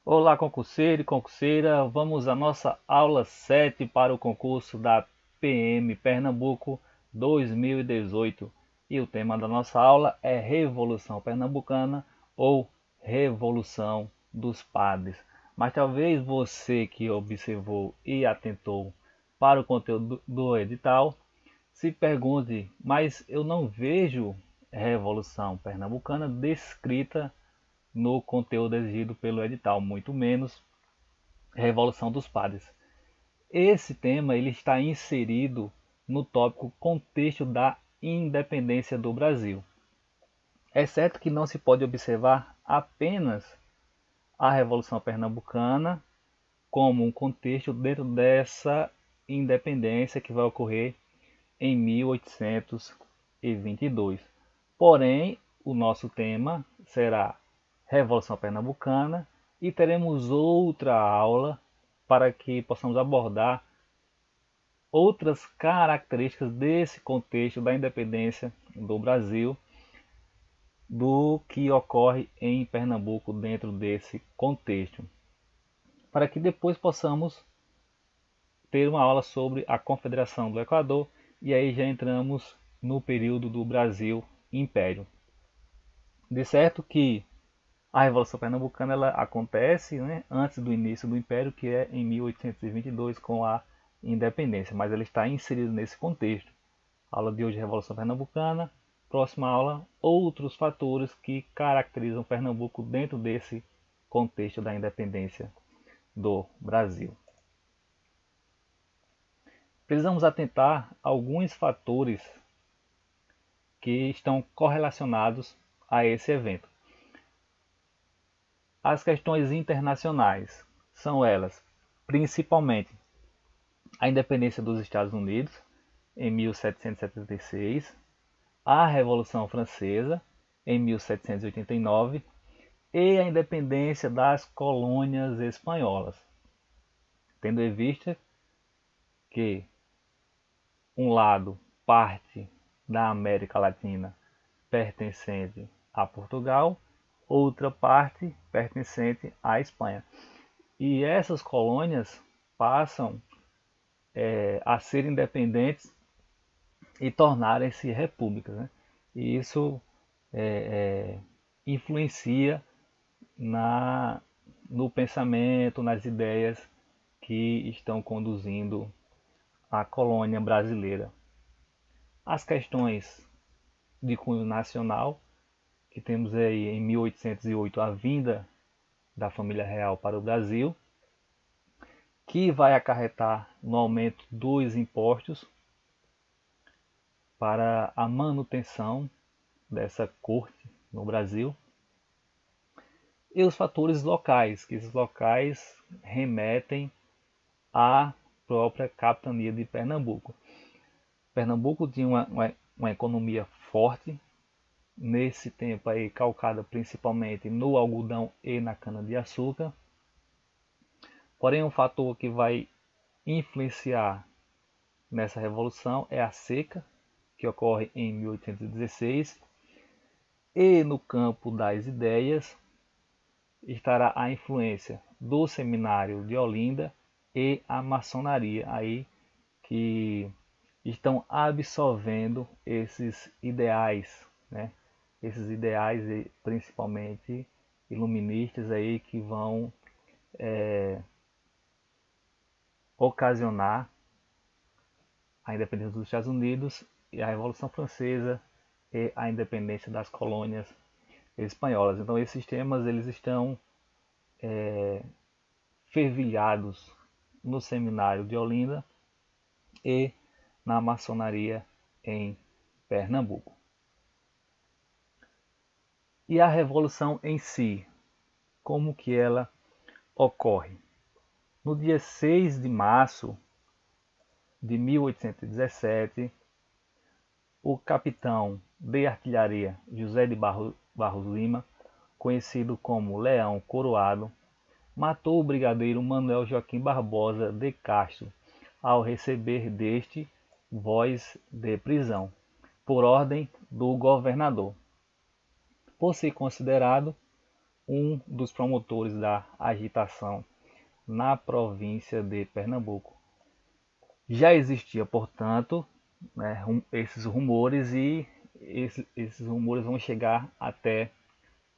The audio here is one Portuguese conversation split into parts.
Olá, concurseiro e concurseira, vamos à nossa aula 7 para o concurso da PM Pernambuco 2018. E o tema da nossa aula é Revolução Pernambucana ou Revolução dos Padres. Mas talvez você que observou e atentou para o conteúdo do edital se pergunte, mas eu não vejo Revolução Pernambucana descrita no conteúdo exigido pelo edital, muito menos Revolução dos Padres. Esse tema ele está inserido no tópico contexto da independência do Brasil. É certo que não se pode observar apenas a Revolução Pernambucana como um contexto dentro dessa independência que vai ocorrer em 1822. Porém, o nosso tema será Revolução Pernambucana e teremos outra aula para que possamos abordar outras características desse contexto da independência do Brasil, do que ocorre em Pernambuco dentro desse contexto, para que depois possamos ter uma aula sobre a Confederação do Equador e aí já entramos no período do Brasil Império. De certo que a Revolução Pernambucana ela acontece, né, antes do início do Império, que é em 1822 com a independência, mas ela está inserida nesse contexto. Aula de hoje, Revolução Pernambucana. Próxima aula, outros fatores que caracterizam Pernambuco dentro desse contexto da independência do Brasil. Precisamos atentar a alguns fatores que estão correlacionados a esse evento. As questões internacionais são elas, principalmente, a independência dos Estados Unidos em 1776, a Revolução Francesa em 1789 e a independência das colônias espanholas, tendo em vista que um lado parte da América Latina pertencente a Portugal, outra parte pertencente à Espanha. E essas colônias passam a ser independentes e tornarem-se repúblicas. Né? E isso influencia no pensamento, nas ideias que estão conduzindo a colônia brasileira. As questões de cunho nacional, que temos aí em 1808 a vinda da família real para o Brasil, que vai acarretar no aumento dos impostos para a manutenção dessa corte no Brasil, e os fatores locais, que esses locais remetem à própria capitania de Pernambuco. Pernambuco tinha uma economia forte, nesse tempo aí calcada principalmente no algodão e na cana-de-açúcar. Porém, um fator que vai influenciar nessa revolução é a seca, que ocorre em 1816, e no campo das ideias estará a influência do seminário de Olinda e a maçonaria aí que estão absorvendo esses ideais, né? Esses ideais principalmente iluministas aí que vão ocasionar a independência dos Estados Unidos e a Revolução Francesa e a independência das colônias espanholas. Então esses temas eles estão fervilhados no seminário de Olinda e na maçonaria em Pernambuco. E a revolução em si, como que ela ocorre? No dia 6 de março de 1817, o capitão de artilharia José de Barros Lima, conhecido como Leão Coroado, matou o brigadeiro Manuel Joaquim Barbosa de Castro ao receber deste voz de prisão, por ordem do governador, por ser considerado um dos promotores da agitação na província de Pernambuco. Já existia, portanto, né, esses rumores e esses rumores vão chegar até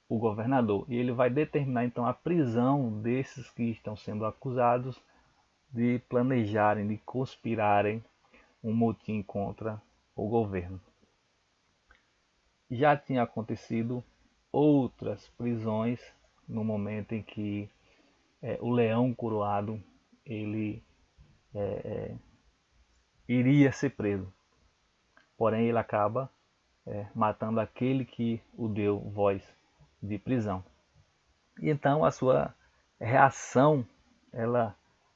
o governador. E ele vai determinar então a prisão desses que estão sendo acusados de planejarem, de conspirarem um motim contra o governo. Já tinha acontecido outras prisões no momento em que o leão coroado ele iria ser preso. Porém, ele acaba matando aquele que o deu voz de prisão. E então a sua reação ela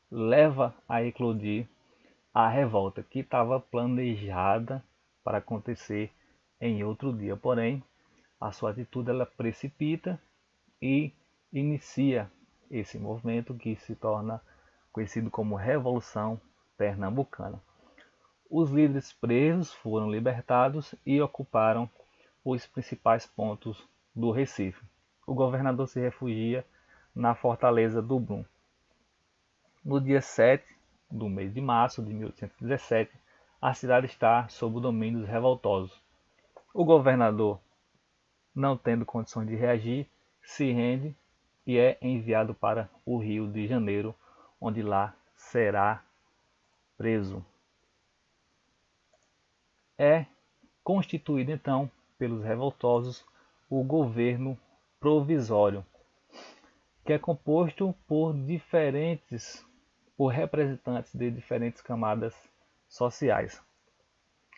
leva a eclodir a revolta que estava planejada para acontecer em outro dia. Porém, a sua atitude ela precipita e inicia esse movimento que se torna conhecido como Revolução Pernambucana. Os líderes presos foram libertados e ocuparam os principais pontos do Recife. O governador se refugia na fortaleza do Brum. No dia 7 do mês de março de 1817, a cidade está sob o domínio dos revoltosos. O governador, não tendo condições de reagir, se rende e é enviado para o Rio de Janeiro, onde lá será preso. É constituído então pelos revoltosos o governo provisório, que é composto por representantes de diferentes camadas sociais,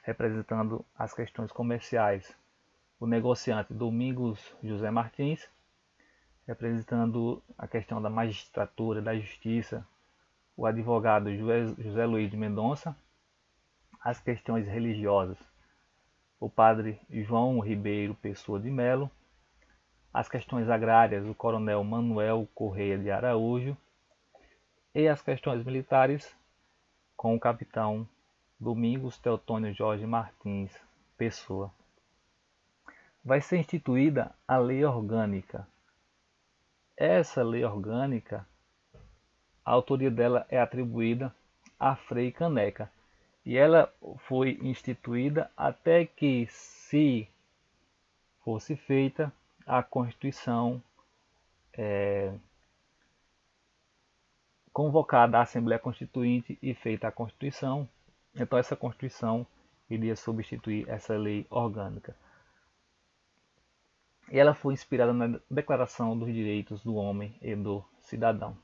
representando as questões comerciais, o negociante Domingos José Martins, representando a questão da magistratura, da justiça, o advogado José Luiz de Mendonça, as questões religiosas, o padre João Ribeiro Pessoa de Melo, as questões agrárias, o coronel Manuel Correia de Araújo, e as questões militares, com o capitão Domingos Teotônio Jorge Martins Pessoa. Vai ser instituída a Lei Orgânica. Essa lei orgânica, a autoria dela é atribuída a Frei Caneca. E ela foi instituída até que se fosse feita a Constituição, convocada a Assembleia Constituinte e feita a Constituição. Então essa Constituição iria substituir essa lei orgânica. E ela foi inspirada na Declaração dos Direitos do Homem e do Cidadão.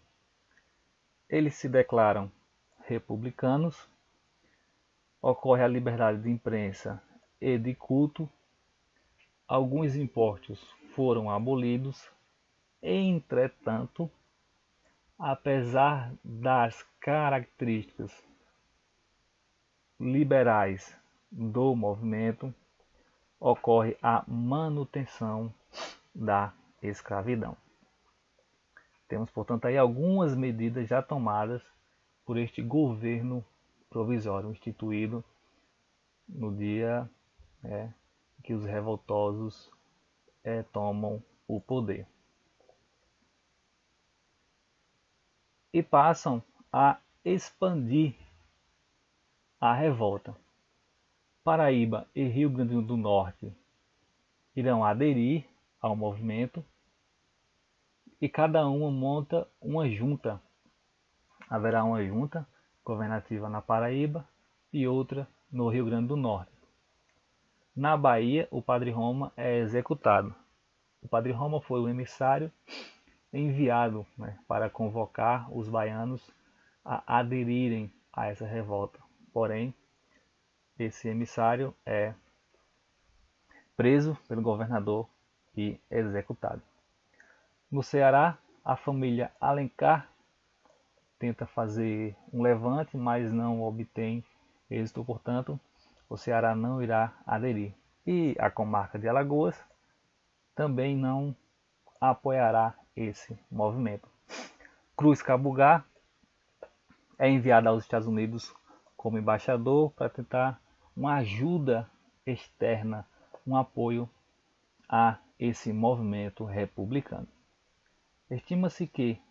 Eles se declaram republicanos, ocorre a liberdade de imprensa e de culto, alguns impostos foram abolidos, entretanto, apesar das características liberais do movimento, ocorre a manutenção da escravidão. Temos, portanto, aí algumas medidas já tomadas por este governo provisório, instituído no dia que os revoltosos tomam o poder. E passam a expandir a revolta. Paraíba e Rio Grande do Norte irão aderir ao movimento e cada uma monta uma junta. Haverá uma junta governativa na Paraíba e outra no Rio Grande do Norte. Na Bahia, o Padre Roma é executado. O Padre Roma foi o emissário enviado para convocar os baianos a aderirem a essa revolta. Porém, esse emissário é preso pelo governador e executado. No Ceará, a família Alencar tenta fazer um levante, mas não obtém êxito, portanto, o Ceará não irá aderir. E a comarca de Alagoas também não apoiará esse movimento. Cruz Cabugá é enviado aos Estados Unidos como embaixador para tentar uma ajuda externa, um apoio a esse movimento republicano. Estima-se que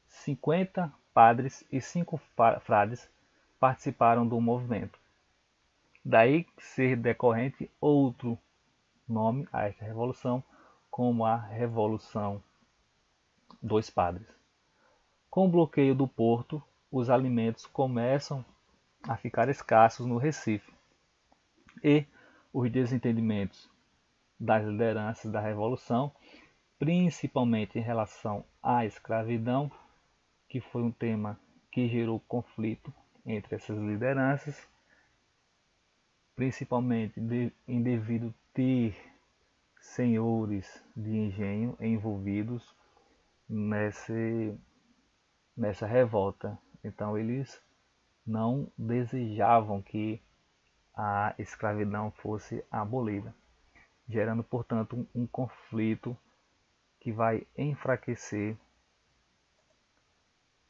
50 padres e 5 frades participaram do movimento. Daí ser decorrente outro nome a esta revolução, como a Revolução dos Padres. Com o bloqueio do porto, os alimentos começam a ficar escassos no Recife e os desentendimentos das lideranças da revolução, principalmente em relação à escravidão, que foi um tema que gerou conflito entre essas lideranças, principalmente em devido ter senhores de engenho envolvidos nessa revolta. Então eles não desejavam que a escravidão fosse abolida, gerando, portanto, um conflito que vai enfraquecer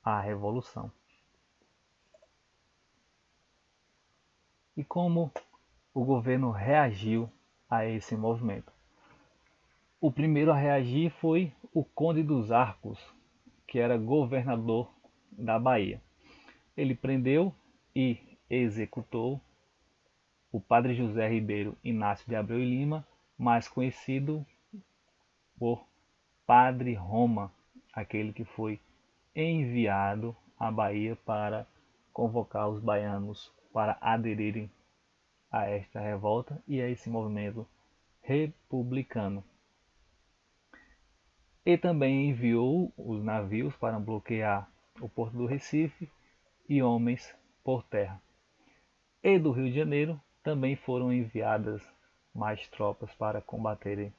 a revolução. E como o governo reagiu a esse movimento? O primeiro a reagir foi o Conde dos Arcos, que era governador da Bahia. Ele prendeu e executou o padre José Ribeiro Inácio de Abreu e Lima, mais conhecido por Padre Roma, aquele que foi enviado à Bahia para convocar os baianos para aderirem a esta revolta e a esse movimento republicano. E também enviou os navios para bloquear o porto do Recife e homens por terra. E do Rio de Janeiro também foram enviadas mais tropas para combaterem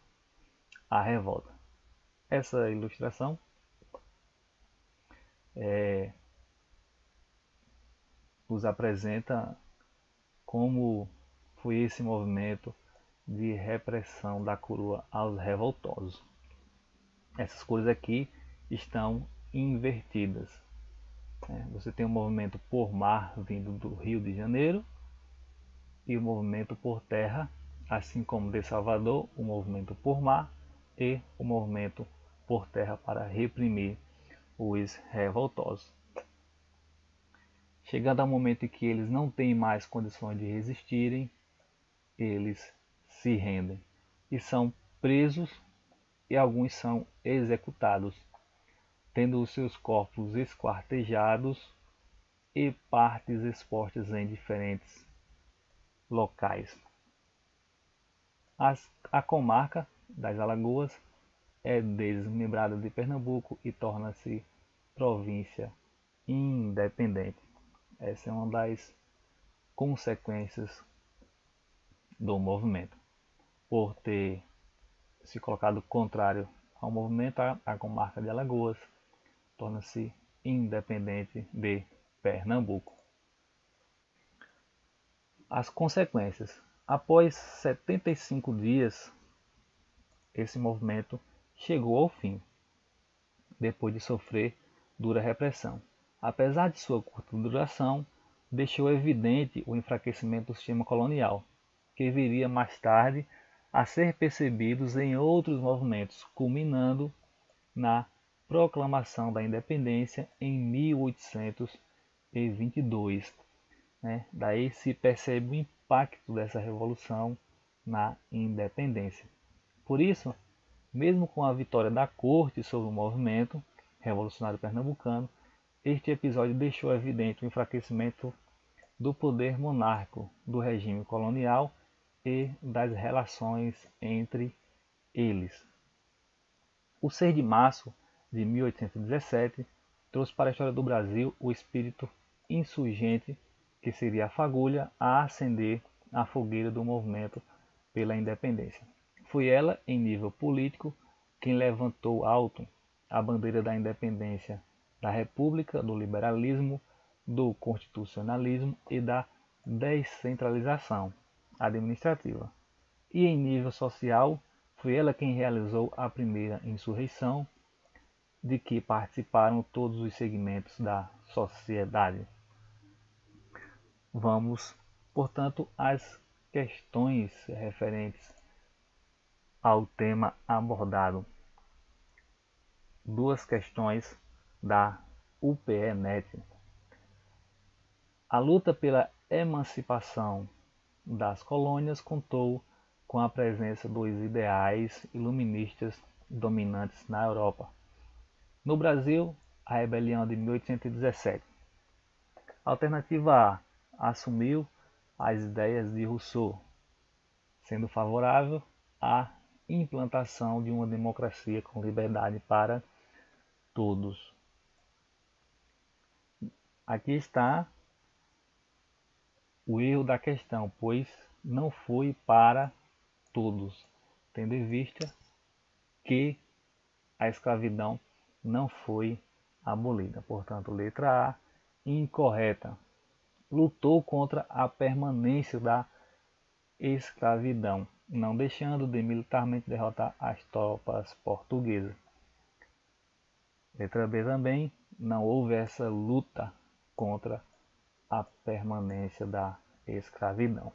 a revolta. Essa ilustração nos apresenta como foi esse movimento de repressão da coroa aos revoltosos. Essas cores aqui estão invertidas. Você tem o movimento por mar vindo do Rio de Janeiro e o movimento por terra, assim como de Salvador, o movimento por mar e o movimento por terra para reprimir os revoltosos. Chegando ao momento em que eles não têm mais condições de resistirem, eles se rendem e são presos e alguns são executados, tendo os seus corpos esquartejados e partes expostas em diferentes locais. A comarca das Alagoas é desmembrada de Pernambuco e torna-se província independente. Essa é uma das consequências do movimento. Por ter se colocado contrário ao movimento, a comarca de Alagoas torna-se independente de Pernambuco. As consequências. Após 75 dias, esse movimento chegou ao fim, depois de sofrer dura repressão. Apesar de sua curta duração, deixou evidente o enfraquecimento do sistema colonial, que viria mais tarde a ser percebidos em outros movimentos, culminando na proclamação da independência em 1822. Daí se percebe o impacto dessa revolução na independência. Por isso, mesmo com a vitória da corte sobre o movimento revolucionário pernambucano, este episódio deixou evidente o enfraquecimento do poder monárquico do regime colonial e das relações entre eles. O 6 de março de 1817 trouxe para a história do Brasil o espírito insurgente que seria a fagulha a acender a fogueira do movimento pela independência. Foi ela, em nível político, quem levantou alto a bandeira da independência, da república, do liberalismo, do constitucionalismo e da descentralização administrativa. E em nível social, foi ela quem realizou a primeira insurreição, de que participaram todos os segmentos da sociedade. Vamos, portanto, às questões referentes ao tema abordado. duas questões da UPE-NET. A luta pela emancipação das colônias contou com a presença dos ideais iluministas dominantes na Europa. No Brasil, a rebelião de 1817. A alternativa A assumiu as ideias de Rousseau, sendo favorável à implantação de uma democracia com liberdade para todos. Aqui está o erro da questão, pois não foi para todos, tendo em vista que a escravidão não foi abolida. Portanto, letra A, incorreta. Lutou contra a permanência da escravidão, não deixando de militarmente derrotar as tropas portuguesas. Letra B também, não houve essa luta contra a permanência da escravidão.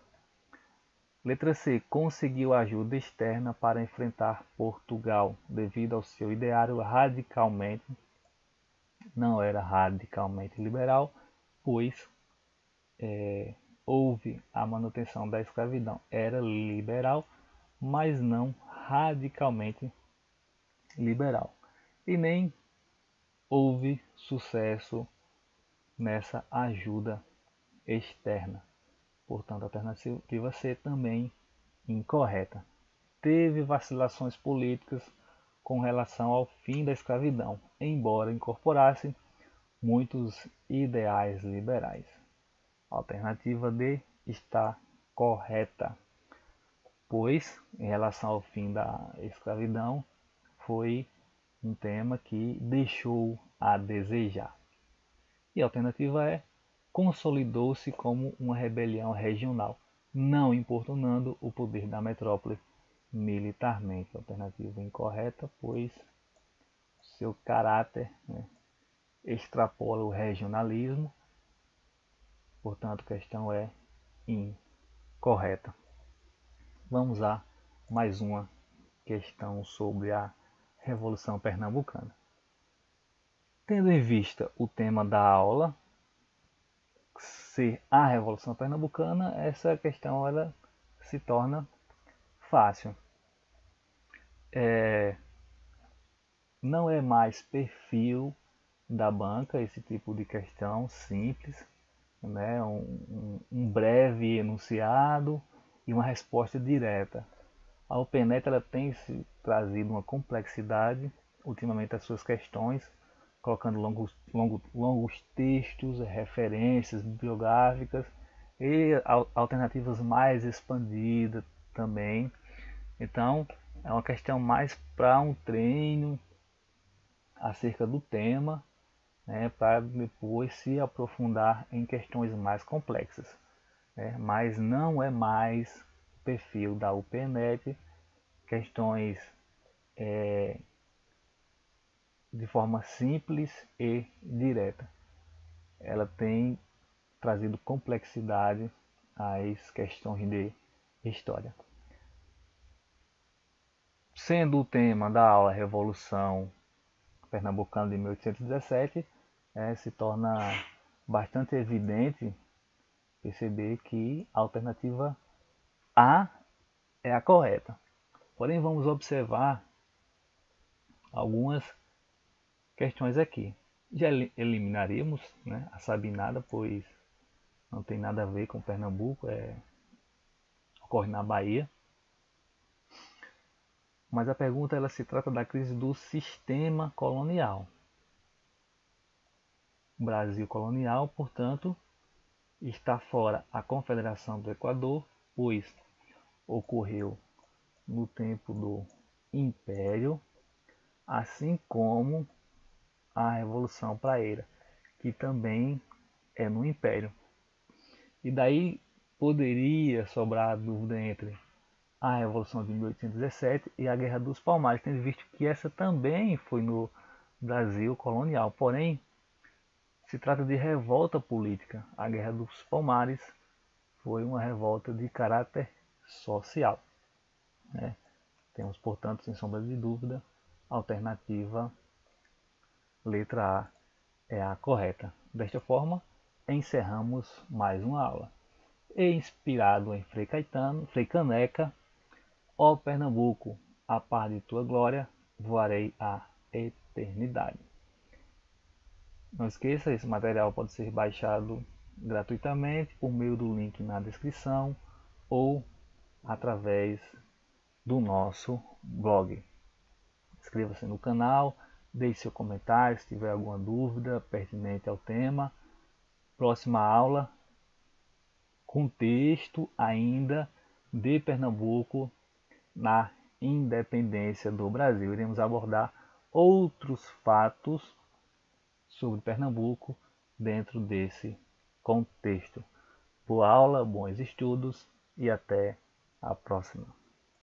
Letra C, conseguiu ajuda externa para enfrentar Portugal, devido ao seu ideário não era radicalmente liberal, pois houve a manutenção da escravidão. Era liberal, mas não radicalmente liberal. E nem houve sucesso nessa ajuda externa. Portanto, a alternativa C também incorreta. Teve vacilações políticas com relação ao fim da escravidão, embora incorporasse muitos ideais liberais. A alternativa D está correta, pois, em relação ao fim da escravidão, foi um tema que deixou a desejar. E a alternativa E consolidou-se como uma rebelião regional, não importunando o poder da metrópole militarmente. Alternativa incorreta, pois seu caráter extrapola o regionalismo, portanto a questão é incorreta. Vamos a mais uma questão sobre a Revolução Pernambucana. Tendo em vista o tema da aula ser a Revolução Pernambucana, essa questão ela se torna fácil. Não é mais perfil da banca esse tipo de questão simples, né? um breve enunciado e uma resposta direta. A UPE-NET ela tem se trazido uma complexidade ultimamente as suas questões, colocando longos textos, referências bibliográficas e alternativas mais expandidas também. Então, é uma questão mais para um treino acerca do tema, né, para depois se aprofundar em questões mais complexas. Né? Mas não é mais o perfil da UPE-NET, questões de forma simples e direta. Ela tem trazido complexidade às questões de história. Sendo o tema da aula Revolução Pernambucana de 1817, se torna bastante evidente perceber que a alternativa A é a correta. Porém, vamos observar algumas questões aqui. Já eliminaríamos, né, a Sabinada, pois não tem nada a ver com Pernambuco, ocorre na Bahia. Mas a pergunta ela se trata da crise do sistema colonial. O Brasil colonial, portanto, está fora a Confederação do Equador, pois ocorreu no tempo do Império, assim como a Revolução Praeira, que também é no Império. E daí poderia sobrar a dúvida entre a Revolução de 1817 e a Guerra dos Palmares, tendo visto que essa também foi no Brasil colonial. Porém, se trata de revolta política. A Guerra dos Palmares foi uma revolta de caráter social. Né? Temos, portanto, sem sombra de dúvida, a alternativa letra A é a correta. Desta forma, encerramos mais uma aula. E inspirado em Frei Caetano, Frei Caneca, ó Pernambuco, a par de tua glória, voarei a eternidade. Não esqueça, esse material pode ser baixado gratuitamente por meio do link na descrição ou através do nosso blog. Inscreva-se no canal, deixe seu comentário se tiver alguma dúvida pertinente ao tema. Próxima aula com texto ainda de Pernambuco na independência do Brasil. Iremos abordar outros fatos sobre Pernambuco dentro desse contexto. Boa aula, bons estudos e até a próxima.